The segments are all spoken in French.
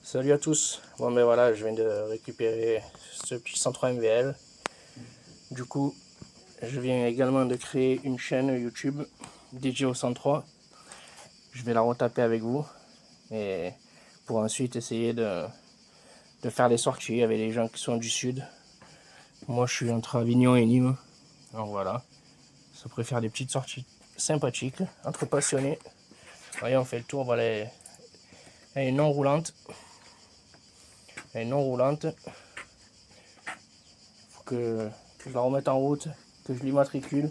Salut à tous. Bon ben voilà, je viens de récupérer ce petit 103 MVL. Du coup, je viens également de créer une chaîne YouTube dédiée au 103. Je vais la retaper avec vous et pour ensuite essayer de faire des sorties avec les gens qui sont du sud. Moi, je suis entre Avignon et Nîmes. Donc voilà, ça pourrait faire des petites sorties sympathiques entre passionnés. Voyez, on fait le tour. Voilà, elle est non roulante. Elle est non roulante. Faut que je la remette en route, que je l'immatricule.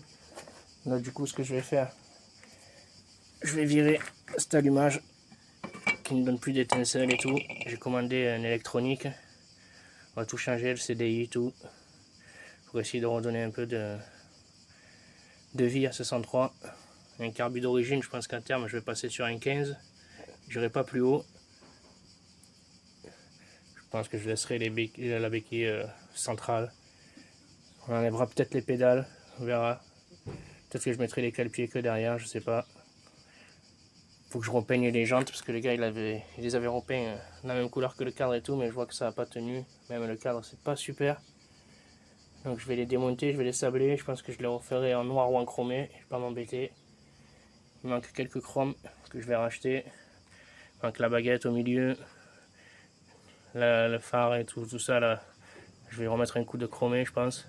Là, du coup, ce que je vais faire, je vais virer cet allumage qui ne donne plus d'étincelles et tout. J'ai commandé un électronique. On va tout changer, le CDI et tout, pour essayer de redonner un peu de vie à ce 103. Un carbu d'origine, je pense qu'à terme, je vais passer sur un 15. Je n'irai pas plus haut. Je pense que je laisserai la béquille centrale. On enlèvera peut-être les pédales, on verra. Peut-être que je mettrai les cale-pieds que derrière, je sais pas. Faut que je repeigne les jantes parce que les gars il les avait repeints la même couleur que le cadre et tout, mais je vois que ça n'a pas tenu. Même le cadre c'est pas super. Donc je vais les démonter, je vais les sabler. Je pense que je les referai en noir ou en chromé. Je vais pas m'embêter. Il manque quelques chromes que je vais racheter. Il manque la baguette au milieu. Le phare et tout ça là. Je vais remettre un coup de chromé je pense.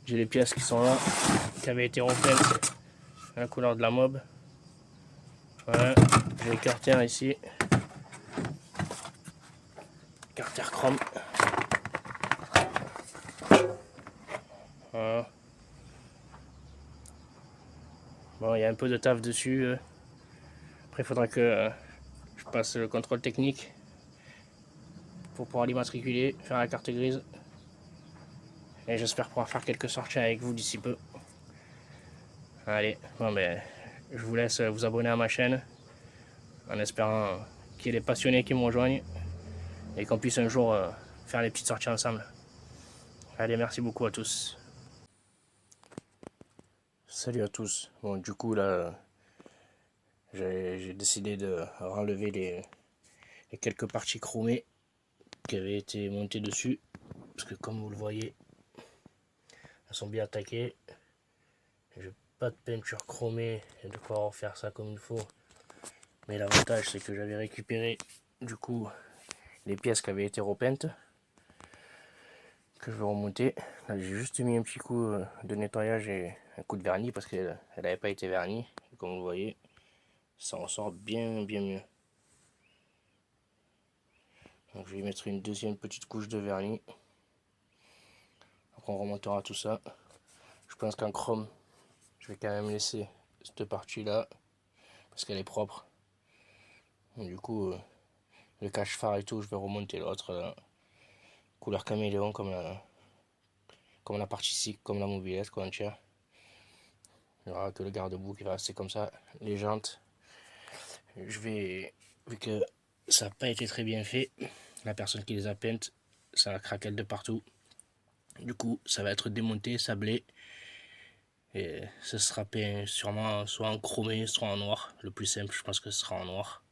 J'ai les pièces qui sont là, qui avaient été repeintes à la couleur de la mob. Voilà, j'ai les carters ici. Carter chrome. Voilà. Bon, il y a un peu de taf dessus. Après, il faudra que je passe le contrôle technique pour pouvoir l'immatriculer, faire la carte grise. Et j'espère pouvoir faire quelques sorties avec vous d'ici peu. Allez, bon ben, je vous laisse vous abonner à ma chaîne en espérant qu'il y ait des passionnés qui me rejoignent et qu'on puisse un jour faire les petites sorties ensemble. Allez, merci beaucoup à tous. Salut à tous. Bon, du coup, là, j'ai décidé de renlever les quelques parties chromées qui avaient été montées dessus. Parce que comme vous le voyez, elles sont bien attaquées. J'ai pas de peinture chromée et de quoi refaire ça comme il faut. Mais l'avantage c'est que j'avais récupéré du coup les pièces qui avaient été repeintes. Que je vais remonter. Là j'ai juste mis un petit coup de nettoyage et un coup de vernis parce qu'elle n'avait pas été vernie. Et comme vous voyez, ça ressort bien mieux. Donc je vais mettre une deuxième petite couche de vernis. Après on remontera tout ça. Je pense qu'en chrome, je vais quand même laisser cette partie là parce qu'elle est propre. Donc, du coup, le cache-phare et tout, je vais remonter l'autre couleur caméléon comme la partie ci, comme la mobilette quoi entière. Il n'y aura que le garde-boue qui va rester comme ça. Les jantes, vu que ça n'a pas été très bien fait, la personne qui les a peintes, ça a craqué de partout. Du coup, ça va être démonté, sablé. Et ce sera peint sûrement soit en chromé, soit en noir. Le plus simple, je pense que ce sera en noir.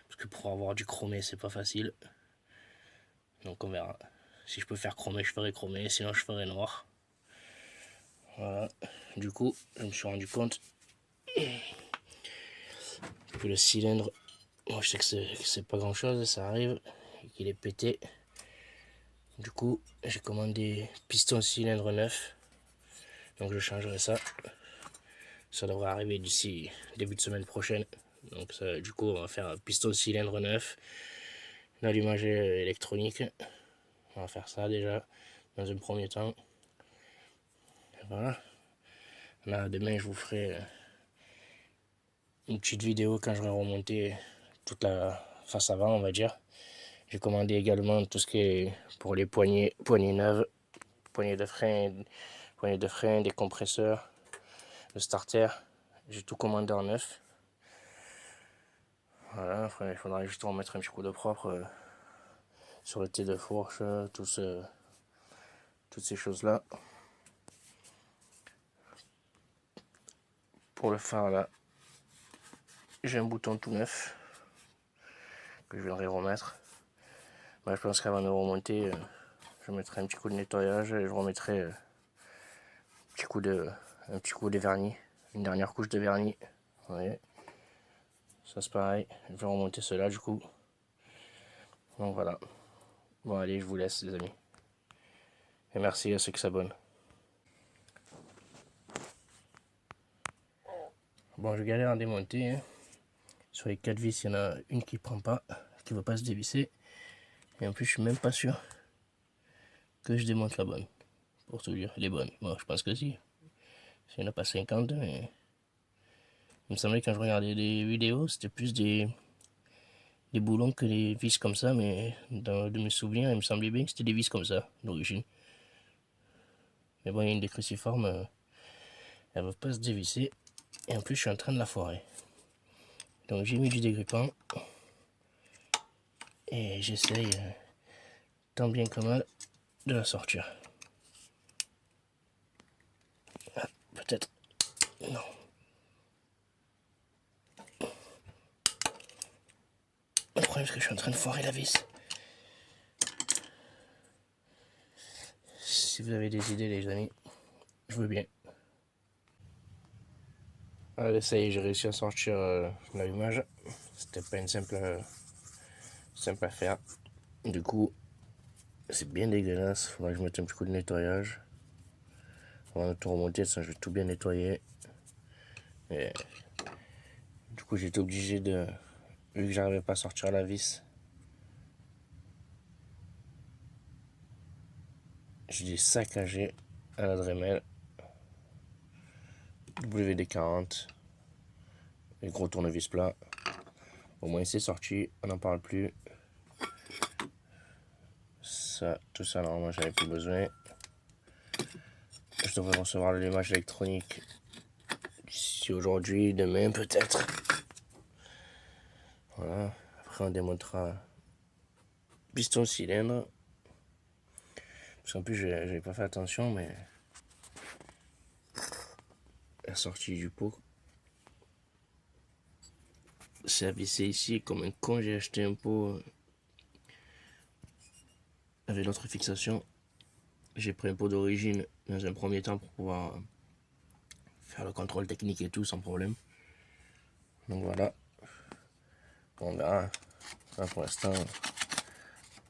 Parce que pour avoir du chromé, c'est pas facile. Donc on verra. Si je peux faire chromé, je ferai chromé. Sinon, je ferai noir. Voilà. Du coup, je me suis rendu compte que le cylindre, moi je sais que c'est pas grand chose, ça arrive, et qu'il est pété. Du coup, j'ai commandé piston cylindre neuf. Donc je changerai ça. Ça devrait arriver d'ici début de semaine prochaine. Donc ça, du coup, on va faire un piston cylindre neuf. L'allumage électronique. On va faire ça déjà dans un premier temps. Voilà. Là, demain, je vous ferai une petite vidéo quand j'aurai remonté toute la face avant, on va dire. J'ai commandé également tout ce qui est pour les poignées neuves, poignées de frein, des compresseurs, le starter. J'ai tout commandé en neuf. Voilà, après, il faudra juste remettre un petit coup de propre sur le thé de fourche, toutes ces choses-là. Pour le phare là, j'ai un bouton tout neuf que je viendrai remettre. Bah, je pense qu'avant de remonter, je mettrai un petit coup de nettoyage et je remettrai un petit coup de vernis, une dernière couche de vernis. Vous voyez, ça c'est pareil. Je vais remonter cela du coup. Donc voilà. Bon allez, je vous laisse les amis. Et merci à ceux qui s'abonnent. Bon, je galère à démonter. Hein. Sur les 4 vis, il y en a une qui prend pas, qui ne va pas se dévisser. Et en plus, je suis même pas sûr que je démonte la bonne. Pour tout dire, les bonnes. Bon, je pense que si. Il n'y en a pas 50, mais... Il me semblait que quand je regardais des vidéos, c'était plus des boulons que des vis comme ça, mais de mes souvenirs, il me semblait bien que c'était des vis comme ça, d'origine. Mais bon, il y a une des cruciformes, elle ne va pas se dévisser. Et en plus, je suis en train de la foirer. Donc j'ai mis du dégrippant. Et j'essaye, tant bien que mal, de la sortir. Ah, peut-être. Non. Le problème, c'est que je suis en train de foirer la vis. Si vous avez des idées, les amis, je veux bien. Allez, ça y est, j'ai réussi à sortir l'allumage. C'était pas une simple affaire. Du coup, c'est bien dégueulasse. Faudrait que je mette un petit coup de nettoyage. Avant de tout remonter, ça, je vais tout bien nettoyer. Et du coup, j'étais obligé de... Vu que j'arrivais pas à sortir la vis, j'ai dû saccager à la Dremel. WD-40. Les gros tournevis plats. Au moins, c'est sorti. On n'en parle plus. Ça, tout ça, normalement, j'avais plus besoin. Je devrais recevoir l'allumage électronique d'ici aujourd'hui, demain peut-être. Voilà. Après, on démontera piston cylindre. Parce qu'en plus, j'avais pas fait attention, mais la sortie du pot, c'est à visser ici. Comme un con, j'ai acheté un pot avec l'autre fixation. J'ai pris un pot d'origine dans un premier temps pour pouvoir faire le contrôle technique et tout sans problème. Donc voilà. On verra. Là, pour l'instant,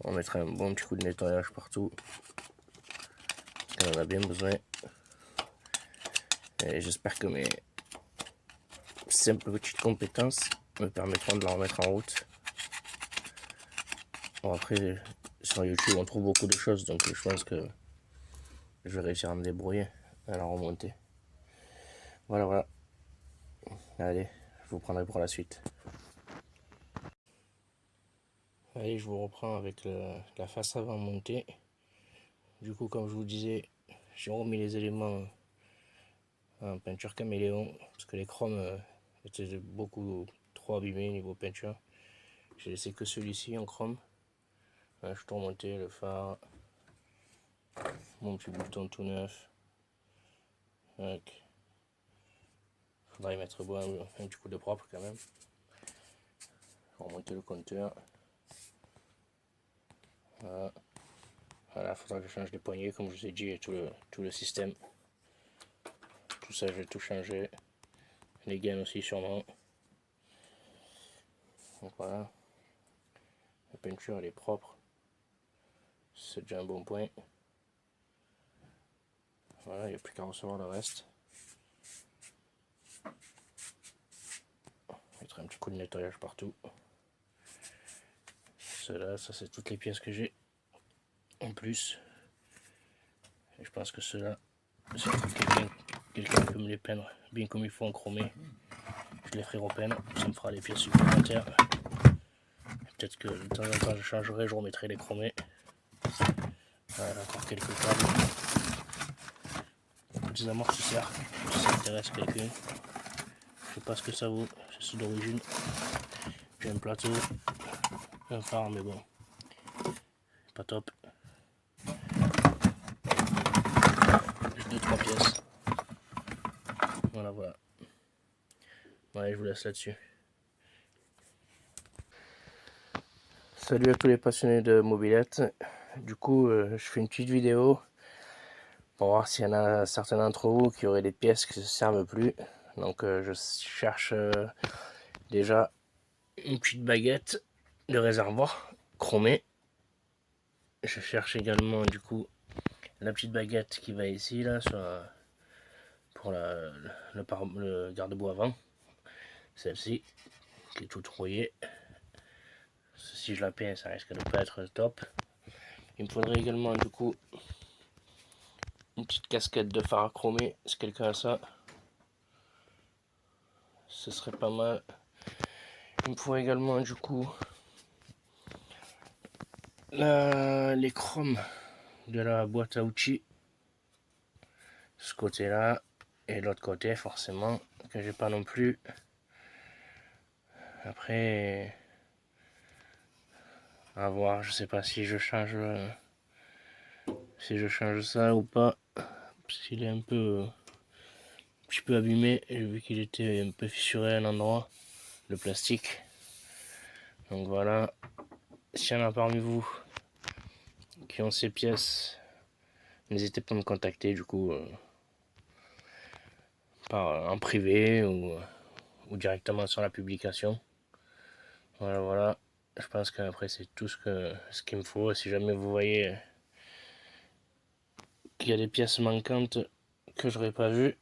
on mettra un bon petit coup de nettoyage partout. On en a bien besoin. Et j'espère que mes simples petites compétences me permettront de la remettre en route. Bon, après, sur YouTube, on trouve beaucoup de choses, donc je pense que je vais réussir à me débrouiller à la remonter. Voilà, voilà. Allez, je vous prendrai pour la suite. Allez, je vous reprends avec la face avant montée. Du coup, comme je vous disais, j'ai remis les éléments en peinture caméléon parce que les chromes étaient beaucoup trop abîmés niveau peinture. J'ai laissé que celui-ci en chrome. Là, je te remontais le phare, mon petit bouton tout neuf. Faudra y mettre bon, un petit coup de propre quand même. Remonter le compteur. Voilà. Voilà, faudra que je change les poignées, comme je vous ai dit, et tout le système. Tout ça, je vais tout changer. Les gaines aussi, sûrement. Donc voilà. La peinture, elle est propre. C'est déjà un bon point. Voilà, il n'y a plus qu'à recevoir le reste. Mettre un petit coup de nettoyage partout. Cela, ça c'est toutes les pièces que j'ai en plus. Et je pense que cela, si quelqu'un peut me les peindre bien comme il faut en chromé, je les ferai repeindre. Ça me fera des pièces supplémentaires. Peut-être que de temps en temps je changerai, je remettrai les chromés. Voilà, encore quelques câbles. Des amortisseurs, si ça intéresse quelqu'un. Je sais pas ce que ça vaut, c'est d'origine. J'ai un plateau, un phare, mais bon, pas top. Juste 2-3 pièces. Voilà, voilà. Ouais, je vous laisse là-dessus. Salut à tous les passionnés de mobilette. Du coup, je fais une petite vidéo pour voir s'il y en a certains d'entre vous qui auraient des pièces qui ne se servent plus. Donc, je cherche déjà une petite baguette de réservoir chromée. Je cherche également du coup la petite baguette qui va ici là pour le garde-boue avant. Celle-ci qui est toute rouillée. Si je la peins, ça risque de pas être top. Il me faudrait également du coup une petite casquette de phare chromé, si quelqu'un a ça. Ce serait pas mal. Il me faut également du coup les chromes de la boîte à outils. Ce côté là. Et l'autre côté forcément, que j'ai pas non plus. Après, à voir, je sais pas si je change ça ou pas. Parce qu'il est un petit peu abîmé. J'ai vu qu'il était un peu fissuré à un endroit, le plastique. Donc voilà. S'il y en a parmi vous qui ont ces pièces, n'hésitez pas à me contacter du coup en privé ou directement sur la publication. Voilà. Je pense qu'après c'est tout ce qu'il me faut. Si jamais vous voyez qu'il y a des pièces manquantes que je n'aurais pas vues,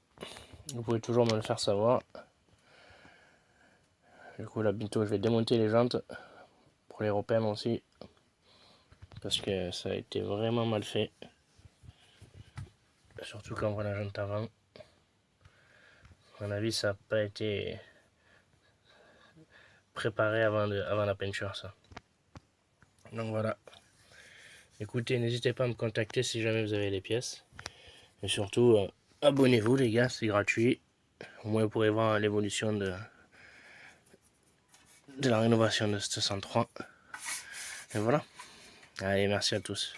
vous pouvez toujours me le faire savoir. Du coup là bientôt je vais démonter les jantes pour les repeindre aussi. Parce que ça a été vraiment mal fait. Surtout quand on voit la jante avant. À mon avis ça n'a pas été préparé avant la peinture ça. Donc voilà. Écoutez, n'hésitez pas à me contacter si jamais vous avez des pièces. Et surtout, abonnez-vous les gars, c'est gratuit. Au moins vous pourrez voir l'évolution de la rénovation de ce 103. Et voilà. Allez, merci à tous.